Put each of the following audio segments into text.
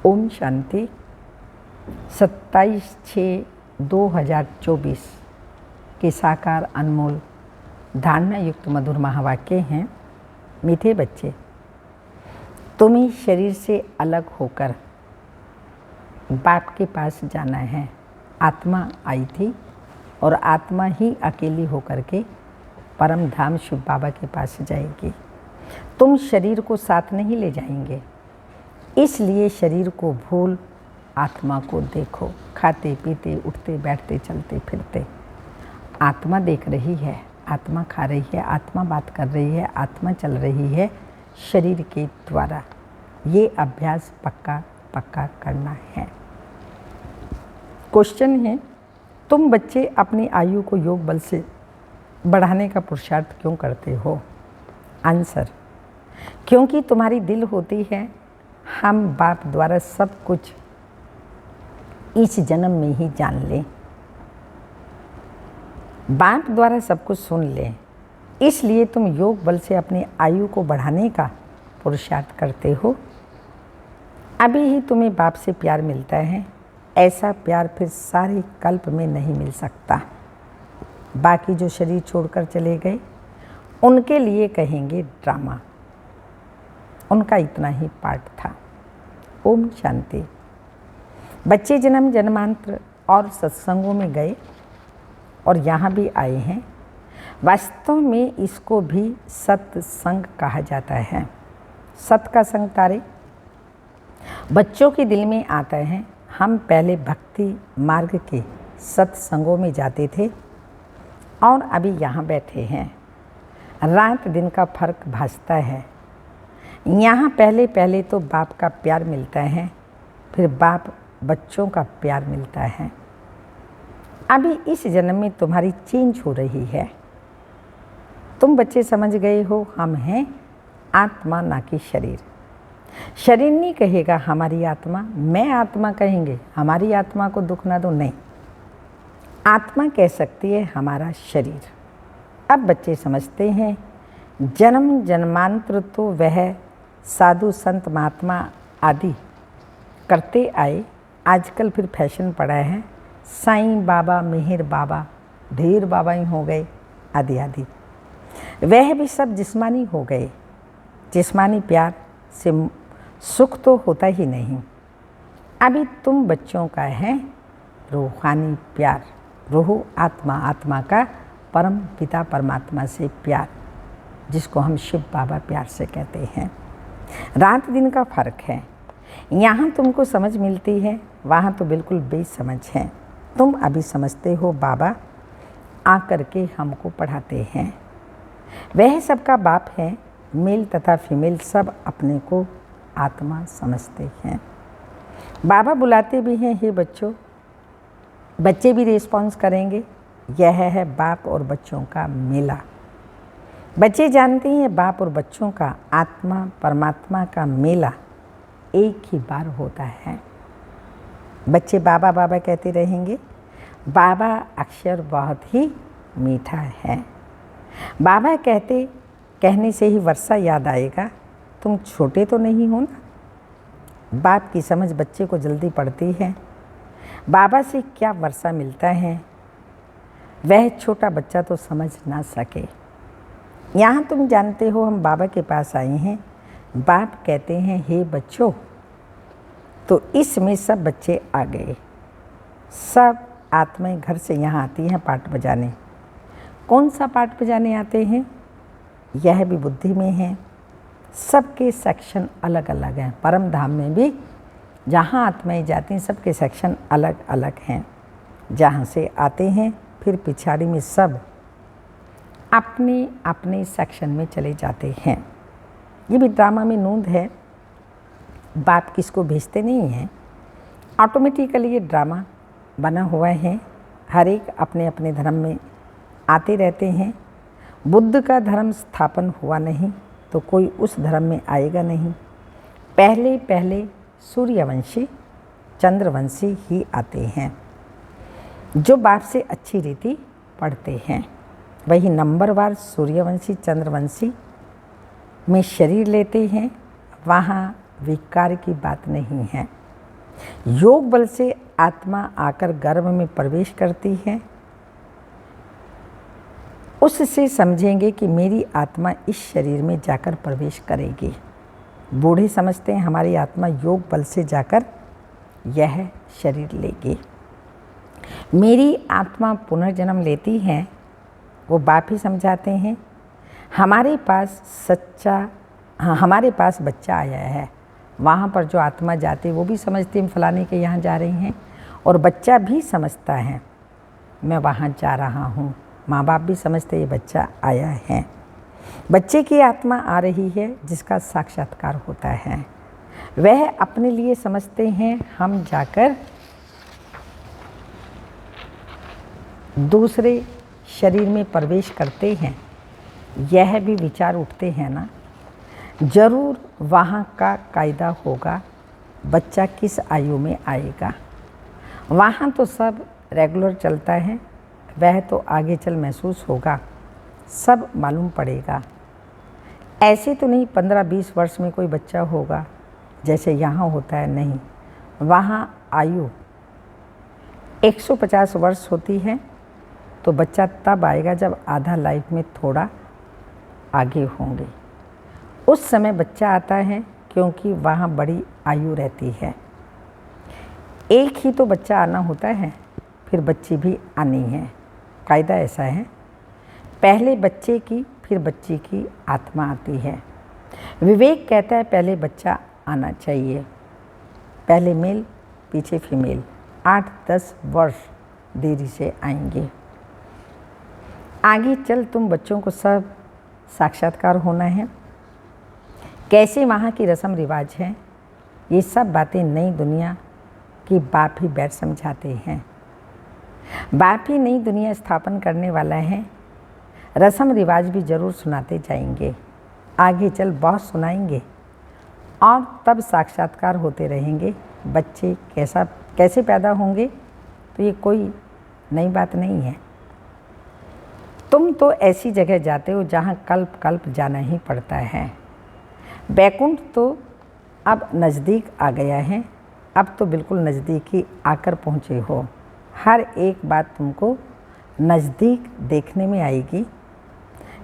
ओम शांति। 27/6/2024 के साकार अनमोल धारणा युक्त मधुर महावाक्य हैं। मीठे बच्चे, तुम्हें शरीर से अलग होकर बाप के पास जाना है। आत्मा आई थी और आत्मा ही अकेली होकर के परम धाम शिव बाबा के पास जाएगी। तुम शरीर को साथ नहीं ले जाएंगे, इसलिए शरीर को भूल आत्मा को देखो। खाते पीते उठते बैठते चलते फिरते आत्मा देख रही है, आत्मा खा रही है, आत्मा बात कर रही है, आत्मा चल रही है शरीर के द्वारा। ये अभ्यास पक्का पक्का करना है। क्वेश्चन है, तुम बच्चे अपनी आयु को योग बल से बढ़ाने का पुरुषार्थ क्यों करते हो? आंसर, क्योंकि तुम्हारी दिल होती है हम बाप द्वारा सब कुछ इस जन्म में ही जान लें, बाप द्वारा सब कुछ सुन लें। इसलिए तुम योग बल से अपनी आयु को बढ़ाने का पुरुषार्थ करते हो। अभी ही तुम्हें बाप से प्यार मिलता है, ऐसा प्यार फिर सारे कल्प में नहीं मिल सकता। बाकी जो शरीर छोड़कर चले गए उनके लिए कहेंगे ड्रामा, उनका इतना ही पार्ट था। ओम शांति। बच्चे जन्म जन्मांतर और सत्संगों में गए और यहाँ भी आए हैं। वास्तव में इसको भी सत्संग कहा जाता है। सत का संग तारे बच्चों के दिल में आता है। हम पहले भक्ति मार्ग के सत्संगों में जाते थे और अभी यहाँ बैठे हैं। रात दिन का फर्क भासता है। यहाँ पहले पहले तो बाप का प्यार मिलता है, फिर बाप बच्चों का प्यार मिलता है। अभी इस जन्म में तुम्हारी चेंज हो रही है। तुम बच्चे समझ गए हो हम हैं आत्मा ना कि शरीर। शरीर नहीं कहेगा हमारी आत्मा, मैं आत्मा कहेंगे हमारी आत्मा को दुख ना दो, नहीं। आत्मा कह सकती है हमारा शरीर। अब बच्चे समझते हैं जन्म जन्मांतर तो वह साधु संत महात्मा आदि करते आए। आजकल फिर फैशन पड़ा है साईं बाबा, मेहर बाबा, ढेर बाबा ही हो गए आदि आदि। वह भी सब जिस्मानी हो गए। जिस्मानी प्यार से सुख तो होता ही नहीं। अभी तुम बच्चों का है रूहानी प्यार। रूह आत्मा, आत्मा का परम पिता परमात्मा से प्यार, जिसको हम शिव बाबा प्यार से कहते हैं। रात दिन का फर्क है। यहाँ तुमको समझ मिलती है, वहाँ तो बिल्कुल बेसमझ है। तुम अभी समझते हो बाबा आकर के हमको पढ़ाते हैं। वह सबका बाप है। मेल तथा फीमेल सब अपने को आत्मा समझते हैं। बाबा बुलाते भी हैं, हे बच्चों। बच्चे भी रिस्पॉन्स करेंगे। यह है बाप और बच्चों का मेला। बच्चे जानते हैं बाप और बच्चों का, आत्मा परमात्मा का मेला एक ही बार होता है। बच्चे बाबा बाबा कहते रहेंगे। बाबा अक्षर बहुत ही मीठा है। बाबा कहने से ही वर्षा याद आएगा। तुम छोटे तो नहीं हो ना। बाप की समझ बच्चे को जल्दी पड़ती है। बाबा से क्या वर्षा मिलता है वह छोटा बच्चा तो समझ ना सके। यहाँ तुम जानते हो हम बाबा के पास आए हैं। बाप कहते हैं हे बच्चों, तो इसमें सब बच्चे आ गए। सब आत्माएं घर से यहाँ आती हैं पाठ बजाने। कौन सा पाठ बजाने आते हैं यह भी बुद्धि में है। सबके सेक्शन अलग अलग हैं। परम धाम में भी जहाँ आत्माएं जाती हैं सबके सेक्शन अलग अलग हैं। जहाँ से आते हैं फिर पिछाड़ी में सब अपने अपने सेक्शन में चले जाते हैं। ये भी ड्रामा में नूंद है। बाप किसको भेजते नहीं हैं, ऑटोमेटिकली ये ड्रामा बना हुआ है। हर एक अपने अपने धर्म में आते रहते हैं। बुद्ध का धर्म स्थापन हुआ नहीं तो कोई उस धर्म में आएगा नहीं। पहले पहले सूर्यवंशी चंद्रवंशी ही आते हैं, जो बाप से अच्छी रीति पढ़ते हैं। वही नंबरवार सूर्यवंशी चंद्रवंशी में शरीर लेते हैं। वहाँ विकार की बात नहीं है। योग बल से आत्मा आकर गर्भ में प्रवेश करती है। उससे समझेंगे कि मेरी आत्मा इस शरीर में जाकर प्रवेश करेगी। बूढ़े समझते हैं हमारी आत्मा योग बल से जाकर यह शरीर लेगी। मेरी आत्मा पुनर्जन्म लेती है, वो बाप ही समझाते हैं। हमारे पास बच्चा आया है, वहाँ पर जो आत्मा जाती है वो भी समझती है हम फलाने के यहाँ जा रही हैं, और बच्चा भी समझता है मैं वहाँ जा रहा हूँ। माँ बाप भी समझते ये बच्चा आया है। बच्चे की आत्मा आ रही है जिसका साक्षात्कार होता है। वह अपने लिए समझते हैं हम जाकर दूसरे शरीर में प्रवेश करते हैं। यह भी विचार उठते हैं ना, जरूर वहाँ का कायदा होगा, बच्चा किस आयु में आएगा। वहाँ तो सब रेगुलर चलता है, वह तो आगे चल महसूस होगा, सब मालूम पड़ेगा। ऐसे तो नहीं 15-20 वर्ष में कोई बच्चा होगा जैसे यहाँ होता है, नहीं। वहाँ आयु 150 वर्ष होती है, तो बच्चा तब आएगा जब आधा लाइफ में थोड़ा आगे होंगे। उस समय बच्चा आता है क्योंकि वहाँ बड़ी आयु रहती है। एक ही तो बच्चा आना होता है, फिर बच्ची भी आनी है। कायदा ऐसा है, पहले बच्चे की फिर बच्ची की आत्मा आती है। विवेक कहता है पहले बच्चा आना चाहिए, पहले मेल पीछे फीमेल। 8-10 वर्ष देरी से आएंगे। आगे चल तुम बच्चों को सब साक्षात्कार होना है। कैसे वहाँ की रस्म रिवाज है, ये सब बातें नई दुनिया की बाप ही बैठ समझाते हैं। बाप ही नई दुनिया स्थापन करने वाला है। रस्म रिवाज भी ज़रूर सुनाते जाएंगे, आगे चल बहुत सुनाएंगे, और तब साक्षात्कार होते रहेंगे। बच्चे कैसे पैदा होंगे तो ये कोई नई बात नहीं है। तुम तो ऐसी जगह जाते हो जहाँ कल्प कल्प जाना ही पड़ता है। बैकुंठ तो अब नज़दीक आ गया है, अब तो बिल्कुल नज़दीक ही आकर पहुँचे हो। हर एक बात तुमको नज़दीक देखने में आएगी।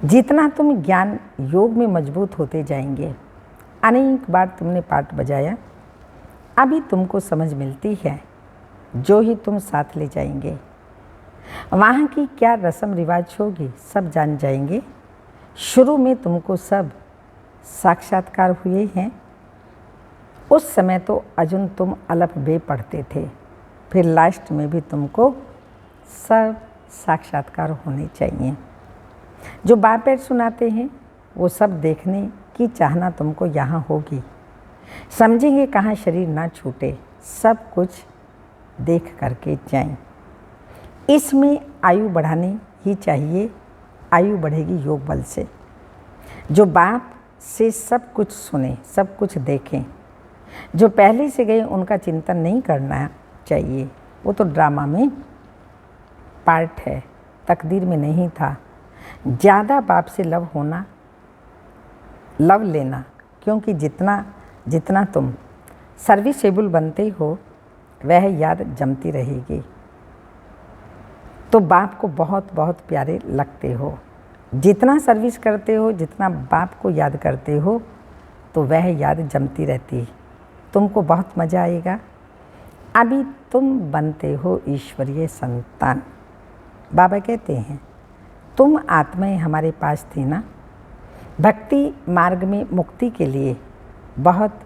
जितना तुम ज्ञान योग में मजबूत होते जाएंगे, अनेक बार तुमने पाठ बजाया, अभी तुमको समझ मिलती है, जो ही तुम साथ ले जाएंगे। वहाँ की क्या रस्म रिवाज होगी सब जान जाएंगे। शुरू में तुमको सब साक्षात्कार हुए हैं। उस समय तो अर्जुन तुम अलफ बे पढ़ते थे, फिर लास्ट में भी तुमको सब साक्षात्कार होने चाहिए। जो बाप सुनाते हैं वो सब देखने की चाहना तुमको यहाँ होगी। समझेंगे कहाँ शरीर ना छूटे, सब कुछ देख करके जाएं। इसमें आयु बढ़ानी ही चाहिए, आयु बढ़ेगी योग बल से। जो बाप से सब कुछ सुने, सब कुछ देखें। जो पहले से गए उनका चिंतन नहीं करना चाहिए, वो तो ड्रामा में पार्ट है, तकदीर में नहीं था। ज़्यादा बाप से लव लेना, क्योंकि जितना तुम सर्विसेबल बनते हो वह याद जमती रहेगी। तो बाप को बहुत बहुत प्यारे लगते हो। जितना सर्विस करते हो, जितना बाप को याद करते हो, तो वह याद जमती रहती है। तुमको बहुत मज़ा आएगा। अभी तुम बनते हो ईश्वरीय संतान। बाबा कहते हैं तुम आत्माएं हमारे पास थी ना। भक्ति मार्ग में मुक्ति के लिए बहुत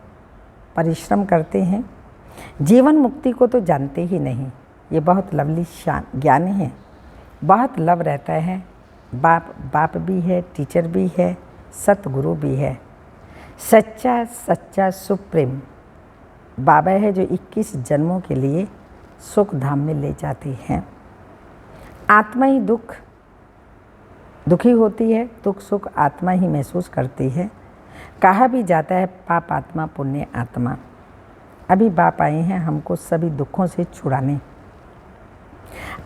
परिश्रम करते हैं। जीवन मुक्ति को तो जानते ही नहीं। ये बहुत लवली ज्ञान है, बहुत लव रहता है। बाप भी है, टीचर भी है, सतगुरु भी है। सच्चा सुप्रीम बाबा है जो 21 जन्मों के लिए सुख धाम में ले जाते हैं। आत्मा ही दुखी होती है, दुख सुख आत्मा ही महसूस करती है। कहा भी जाता है पाप आत्मा पुण्य आत्मा। अभी बाप आए हैं हमको सभी दुखों से छुड़ाने।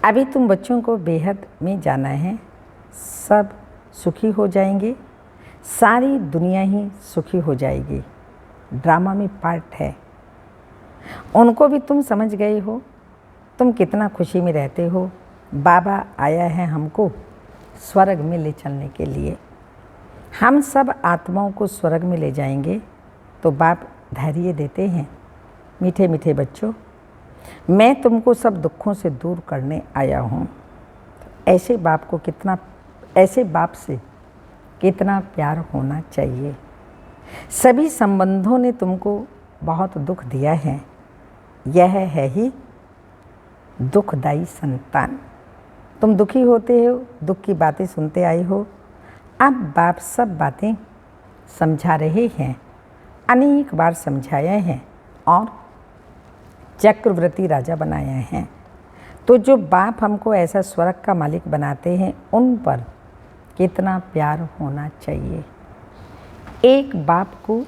अभी तुम बच्चों को बेहद में जाना है, सब सुखी हो जाएंगे, सारी दुनिया ही सुखी हो जाएगी। ड्रामा में पार्ट है। उनको भी तुम समझ गए हो। तुम कितना खुशी में रहते हो। बाबा आया है हमको स्वर्ग में ले चलने के लिए। हम सब आत्माओं को स्वर्ग में ले जाएंगे। तो बाप धैर्य देते हैं, मीठे मीठे बच्चों, मैं तुमको सब दुखों से दूर करने आया हूँ। ऐसे बाप से कितना प्यार होना चाहिए। सभी संबंधों ने तुमको बहुत दुख दिया है। यह है ही दुखदाई संतान। तुम दुखी होते हो, दुख की बातें सुनते आए हो। अब बाप सब बातें समझा रहे हैं, अनेक बार समझाया है और चक्रवर्ती राजा बनाया है। तो जो बाप हमको ऐसा स्वर्ग का मालिक बनाते हैं, उन पर कितना प्यार होना चाहिए। एक बाप को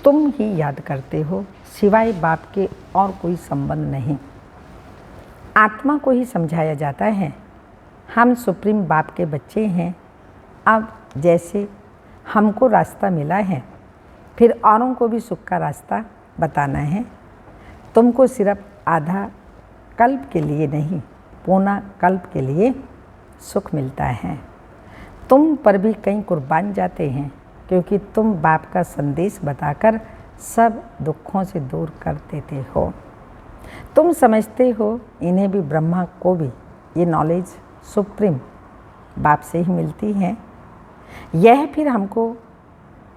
तुम ही याद करते हो, सिवाय बाप के और कोई संबंध नहीं। आत्मा को ही समझाया जाता है, हम सुप्रीम बाप के बच्चे हैं। अब जैसे हमको रास्ता मिला है, फिर औरों को भी सुख का रास्ता बताना है। तुमको सिर्फ आधा कल्प के लिए नहीं, पूर्ण कल्प के लिए सुख मिलता है। तुम पर भी कई कुर्बान जाते हैं, क्योंकि तुम बाप का संदेश बताकर सब दुखों से दूर कर देते हो। तुम समझते हो इन्हें भी, ब्रह्मा को भी ये नॉलेज सुप्रीम बाप से ही मिलती है। यह फिर हमको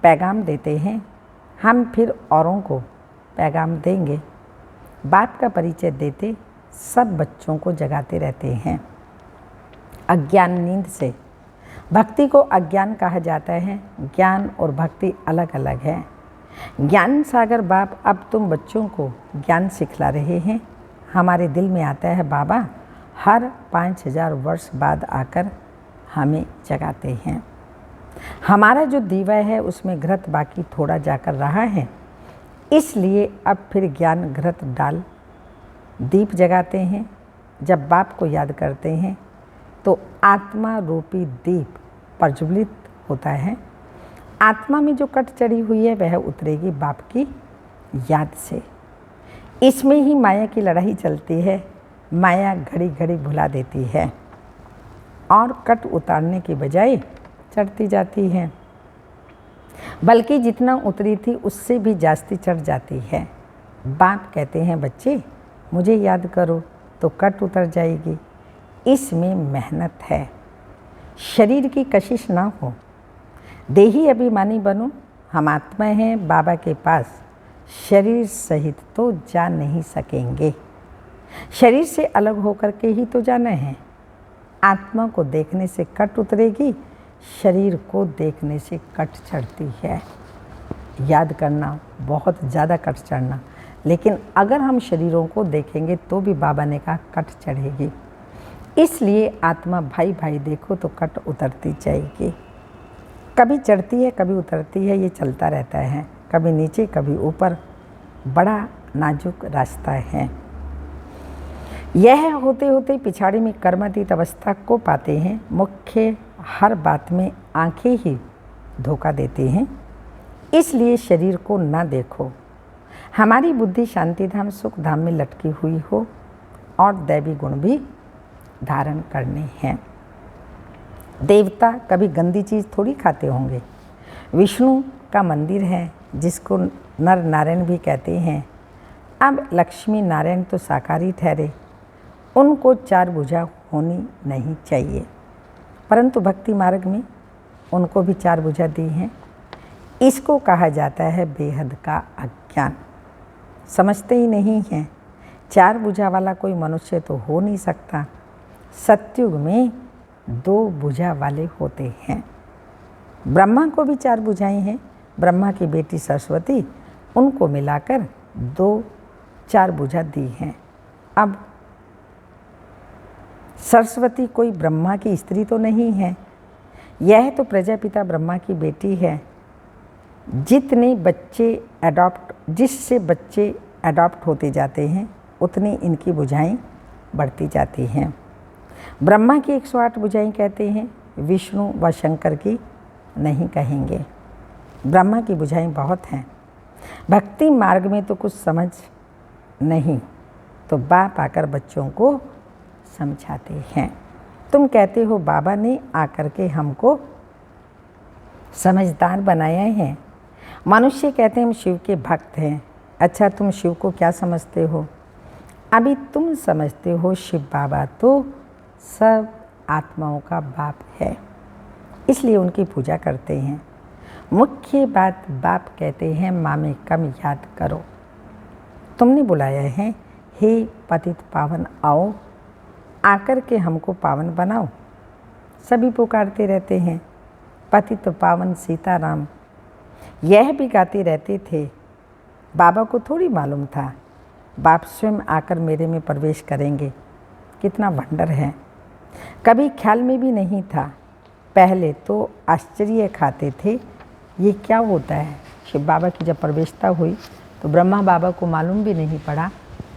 पैगाम देते हैं, हम फिर औरों को पैगाम देंगे। बाप का परिचय देते सब बच्चों को जगाते रहते हैं। अज्ञान नींद से, भक्ति को अज्ञान कहा जाता है। ज्ञान और भक्ति अलग अलग है। ज्ञान सागर बाप अब तुम बच्चों को ज्ञान सिखला रहे हैं। हमारे दिल में आता है बाबा हर 5000 वर्ष बाद आकर हमें जगाते हैं। हमारा जो दीवा है उसमें घृत बाकी थोड़ा जाकर रहा है, इसलिए अब फिर ज्ञान घृत डाल दीप जगाते हैं। जब बाप को याद करते हैं तो आत्मा रूपी दीप प्रज्वलित होता है। आत्मा में जो कट चढ़ी हुई है वह उतरेगी बाप की याद से। इसमें ही माया की लड़ाई चलती है। माया घड़ी घड़ी भुला देती है और कट उतारने की बजाय चढ़ती जाती है, बल्कि जितना उतरी थी उससे भी जास्ती चढ़ जाती है। बाप कहते हैं बच्चे मुझे याद करो तो कट उतर जाएगी। इसमें मेहनत है, शरीर की कशिश ना हो। देही अभिमानी बनो। हम आत्मा हैं बाबा के पास, शरीर सहित तो जा नहीं सकेंगे। शरीर से अलग होकर के ही तो जाना है। आत्मा को देखने से कट उतरेगी, शरीर को देखने से कट चढ़ती है। याद करना, बहुत ज़्यादा कट चढ़ना। लेकिन अगर हम शरीरों को देखेंगे तो भी बाबा ने कहा कट चढ़ेगी। इसलिए आत्मा भाई भाई देखो तो कट उतरती जाएगी। कभी चढ़ती है कभी उतरती है, ये चलता रहता है, कभी नीचे कभी ऊपर। बड़ा नाजुक रास्ता है। यह होते होते पिछाड़ी में कर्मातीत अवस्था को पाते हैं। मुख्य हर बात में आंखें ही धोखा देती हैं, इसलिए शरीर को ना देखो। हमारी बुद्धि शांति धाम सुख धाम में लटकी हुई हो और दैवी गुण भी धारण करने हैं। देवता कभी गंदी चीज़ थोड़ी खाते होंगे। विष्णु का मंदिर है जिसको नर नारायण भी कहते हैं। अब लक्ष्मी नारायण तो साकारी ठहरे, उनको 4 भुजा होनी नहीं चाहिए, परंतु भक्ति मार्ग में उनको भी 4 भुजा दी हैं। इसको कहा जाता है बेहद का अज्ञान। समझते ही नहीं हैं 4 भुजा वाला कोई मनुष्य तो हो नहीं सकता। सतयुग में 2 भुजा वाले होते हैं। ब्रह्मा को भी 4 भुजाएं हैं। ब्रह्मा की बेटी सरस्वती, उनको मिलाकर 4 भुजा दी हैं। अब सरस्वती कोई ब्रह्मा की स्त्री तो नहीं है, यह तो प्रजापिता ब्रह्मा की बेटी है। जिससे बच्चे अडॉप्ट होते जाते हैं उतनी इनकी भुजाएं बढ़ती जाती हैं। ब्रह्मा की 108 भुजाएं कहते हैं, विष्णु व शंकर की नहीं कहेंगे। ब्रह्मा की भुजाएं बहुत हैं, भक्ति मार्ग में तो कुछ समझ नहीं तो बाप आकर बच्चों को समझाते हैं। तुम कहते हो बाबा ने आकर के हमको समझदार बनाया है। मनुष्य कहते हैं हम शिव के भक्त हैं। अच्छा, तुम शिव को क्या समझते हो? अभी तुम समझते हो शिव बाबा तो सब आत्माओं का बाप है, इसलिए उनकी पूजा करते हैं। मुख्य बात बाप कहते हैं माँ में कम याद करो। तुमने बुलाया है, हे पतित पावन आओ, आकर के हमको पावन बनाओ। सभी पुकारते रहते हैं पतित पावन सीताराम, यह भी गाते रहते थे। बाबा को थोड़ी मालूम था बाप स्वयं आकर मेरे में प्रवेश करेंगे। कितना वंडर है, कभी ख्याल में भी नहीं था। पहले तो आश्चर्य खाते थे ये क्या होता है। शिव बाबा की जब प्रवेशता हुई तो ब्रह्मा बाबा को मालूम भी नहीं पड़ा,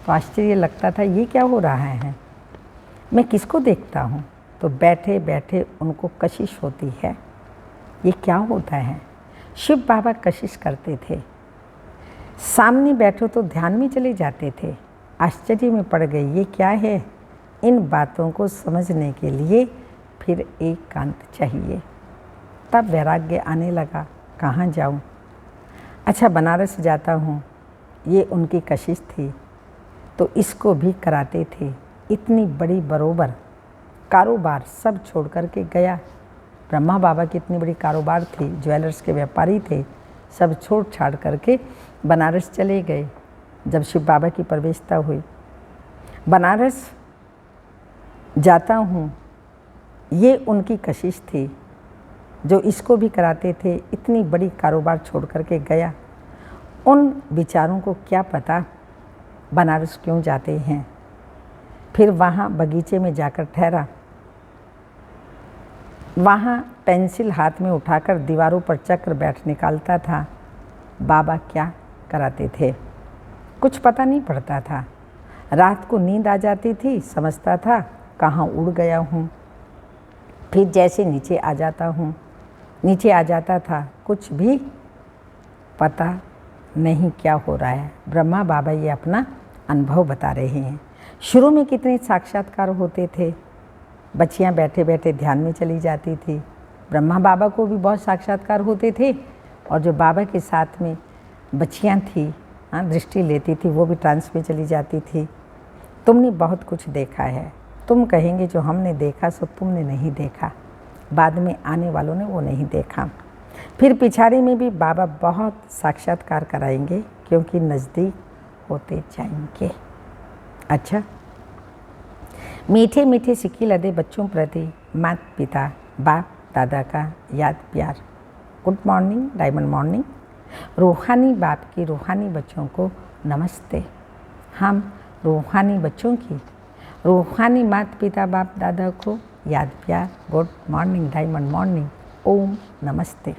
तो आश्चर्य लगता था ये क्या हो रहा है, मैं किसको देखता हूँ। तो बैठे बैठे उनको कशिश होती है, ये क्या होता है। शिव बाबा कशिश करते थे, सामने बैठो तो ध्यान में चले जाते थे। आश्चर्य में पड़ गए ये क्या है। इन बातों को समझने के लिए फिर एकांत चाहिए। तब वैराग्य आने लगा, कहाँ जाऊँ। अच्छा, बनारस जाता हूँ, ये उनकी कशिश थी तो इसको भी कराते थे। इतनी बड़ी बरोबर कारोबार सब छोड़ कर के गया। ब्रह्मा बाबा की इतनी बड़ी कारोबार थी, ज्वेलर्स के व्यापारी थे, सब छोड़ छाड़ करके बनारस चले गए। जब शिव बाबा की प्रवेशता हुई, बनारस जाता हूँ, ये उनकी कशिश थी जो इसको भी कराते थे। इतनी बड़ी कारोबार छोड़ करके गया। उन विचारों को क्या पता बनारस क्यों जाते हैं। फिर वहाँ बगीचे में जाकर ठहरा। वहाँ पेंसिल हाथ में उठाकर दीवारों पर चक्र बैठ निकालता था। बाबा क्या कराते थे कुछ पता नहीं पड़ता था। रात को नींद आ जाती थी, समझता था कहाँ उड़ गया हूँ। फिर जैसे नीचे आ जाता था, कुछ भी पता नहीं क्या हो रहा है। ब्रह्मा बाबा ये अपना अनुभव बता रहे हैं। शुरू में कितने साक्षात्कार होते थे, बच्चियाँ बैठे बैठे ध्यान में चली जाती थी। ब्रह्मा बाबा को भी बहुत साक्षात्कार होते थे, और जो बाबा के साथ में बच्चियाँ थी, दृष्टि लेती थी, वो भी ट्रांस में चली जाती थी। तुमने बहुत कुछ देखा है। तुम कहेंगे जो हमने देखा सो तुमने नहीं देखा, बाद में आने वालों ने वो नहीं देखा। फिर पिछाड़ी में भी बाबा बहुत साक्षात्कार कराएंगे, क्योंकि नज़दीक होते जाएंगे। अच्छा, मीठे मीठे सिक्के लदे बच्चों प्रति माता पिता बाप दादा का याद प्यार। Good morning, diamond morning. रूहानी बाप की रूहानी बच्चों को नमस्ते। हम रूहानी बच्चों की रूहानी माता पिता बाप दादा को याद प्यार। गुड मॉर्निंग, डायमंड मॉर्निंग, ओम नमस्ते।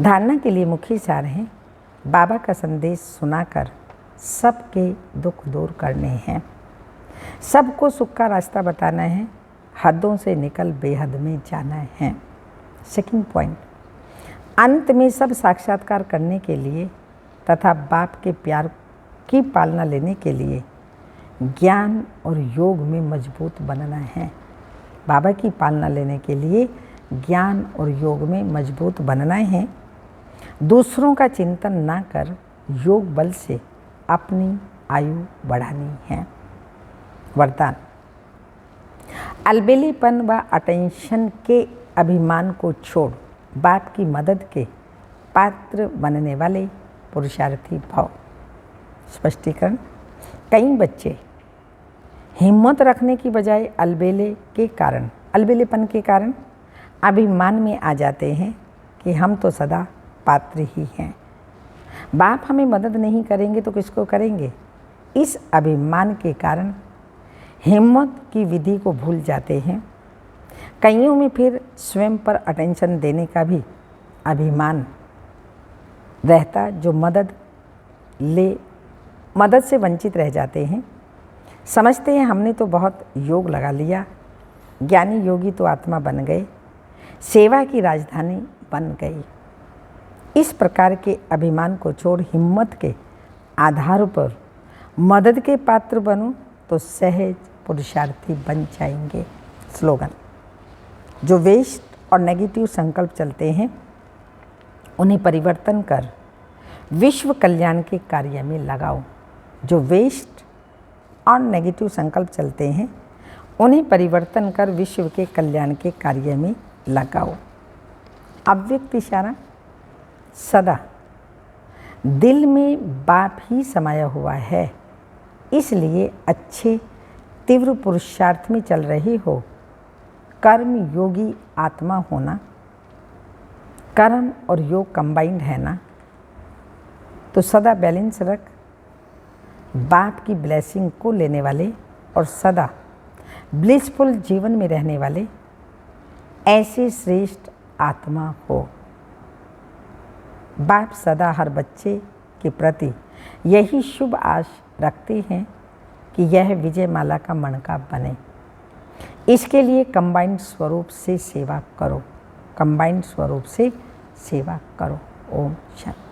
धारणा के लिए मुख्य सार है, बाबा का संदेश सुनाकर सबके दुख दूर करने हैं, सबको सुख का रास्ता बताना है, हदों से निकल बेहद में जाना है। सेकंड पॉइंट, अंत में सब साक्षात्कार करने के लिए तथा बाप के प्यार की पालना लेने के लिए ज्ञान और योग में मजबूत बनना है। बाबा की पालना लेने के लिए ज्ञान और योग में मजबूत बनना है। दूसरों का चिंतन ना कर योग बल से अपनी आयु बढ़ानी है। वरदान, अलबेलेपन व अटेंशन के अभिमान को छोड़ बाप की मदद के पात्र बनने वाले पुरुषार्थी भाव। स्पष्टीकरण, कई बच्चे हिम्मत रखने की बजाय अलबेलेपन के कारण अभिमान में आ जाते हैं कि हम तो सदा पात्र ही हैं, बाप हमें मदद नहीं करेंगे तो किसको करेंगे। इस अभिमान के कारण हिम्मत की विधि को भूल जाते हैं। कईयों में फिर स्वयं पर अटेंशन देने का भी अभिमान रहता, जो मदद से वंचित रह जाते हैं। समझते हैं हमने तो बहुत योग लगा लिया, ज्ञानी योगी तो आत्मा बन गए, सेवा की राजधानी बन गई। इस प्रकार के अभिमान को छोड़ हिम्मत के आधार पर मदद के पात्र बनो तो सहज पुरुषार्थी बन जाएंगे। स्लोगन। जो वेस्ट और नेगेटिव संकल्प चलते हैं उन्हें परिवर्तन कर विश्व कल्याण के कार्य में लगाओ। जो वेस्ट और नेगेटिव संकल्प चलते हैं उन्हें परिवर्तन कर विश्व के कल्याण के कार्य में लगाओ। अव्यक्त इशारा। सदा दिल में बाप ही समाया हुआ है, इसलिए अच्छे तीव्र पुरुषार्थ में चल रहे हो। कर्म योगी आत्मा होना, कर्म और योग कंबाइंड है ना, तो सदा बैलेंस रख। बाप की ब्लेसिंग को लेने वाले और सदा ब्लिसफुल जीवन में रहने वाले ऐसे श्रेष्ठ आत्मा हो। बाप सदा हर बच्चे के प्रति यही शुभ आश रखते हैं कि यह विजय माला का मणका बने। इसके लिए कंबाइंड स्वरूप से सेवा करो, कंबाइंड स्वरूप से सेवा करो। ओम शांति।